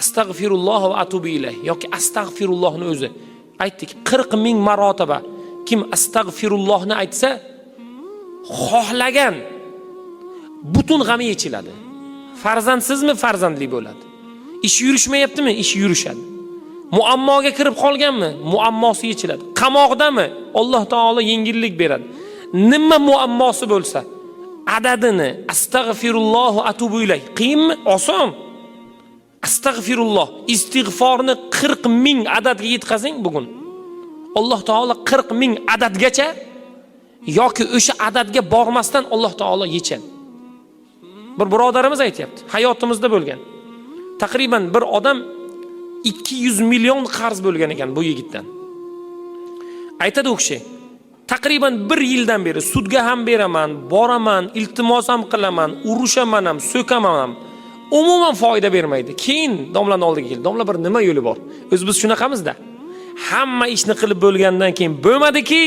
astag'firulloh va atubu ilayh yoki astag'firullohni o'zi aytdik 40 ming marotaba kim astag'firullohni aytsa, xohlagan butun g'ami yechiladi. Farzandsizmi, farzandli bo'ladi. Ish yurishmayaptimi, ish yurishadi. Muammoga kirib qolganmi, muammosi yechiladi. Qamoqdami, Alloh taolo yengillik beradi. Nima muammosi bo'lsa, adadini astag'firulloh va atubu ilayh qiyinmi? Oson. Astag'firulloh, istig'forni 40 ming adadga yetkazing bugun. Alloh taolo 40 ming adadgacha yoki o'sha adadga bormasdan Alloh taolo yechadi. Bir birodarimiz aytayapti, hayotimizda bo'lgan. Taqriban bir odam 200 million qarz bo'lgan ekan bu yigitdan. Aytadi u kishi, taqriban 1 yildan beri sudga ham beraman, boraman, iltimos ham qilaman, urushaman ham, so'kaman ham. Umuman foyda bermaydi. Keyin domlaning oldiga keldi. Domla bir nima yo'li bor? O'z biz shunaqamizda. Hamma ishni qilib bo'lgandan keyin bo'lmadiki,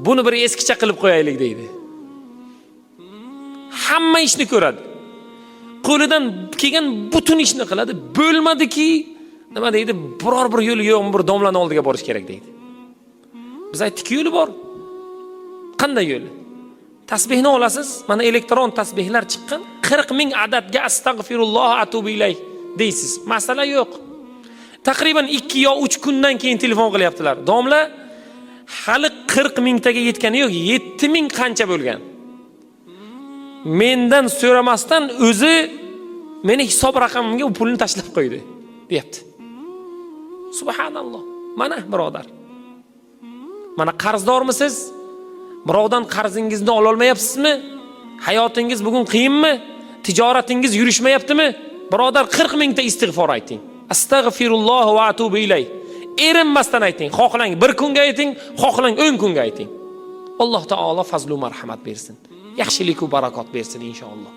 buni bir eskicha qilib qo'yaylik deydi. Hamma ishni ko'radi. Qo'lidan kelgan butun ishni qiladi. Bo'lmadiki, nima deydi? Biror bir yo'li yo'q, bir domlaning oldiga borish kerak deydi. Biz aytdik, yo'li bor. Qanday yo'li? Tasbihni olasiz, mana elektron tasbihlar chiqqan. 40 ming adadga astag'firulloh atubu ilayh deysiz. Masala yo'q. Taqriban 2 yo 3 kundan keyin telefon qilyaptilar. Domla, hali 40 mingtaga yetgani yo'q, 7 ming qancha bo'lgan. Mendan so'ramasdan o'zi meni hisob raqamimga u pulni tashlab qo'ydi, deyapti. Subhanalloh. Mana birodar. Mana qarzdormisiz? Birovdan qarzingizni ola olmayapsizmi? Hayotingiz bugun qiyinmi? Tijoratingiz yurishmayaptimi? Birodar 40 mingta istig'for ayting. Astag'firulloh va atubu ilayh. Erinmasdan ayting. Xohlang 1 kunga ayting, xohlang 10 kunga ayting. Alloh taolo fazl va marhamat bersin. Yaxshilik va barakot bersin inshaalloh.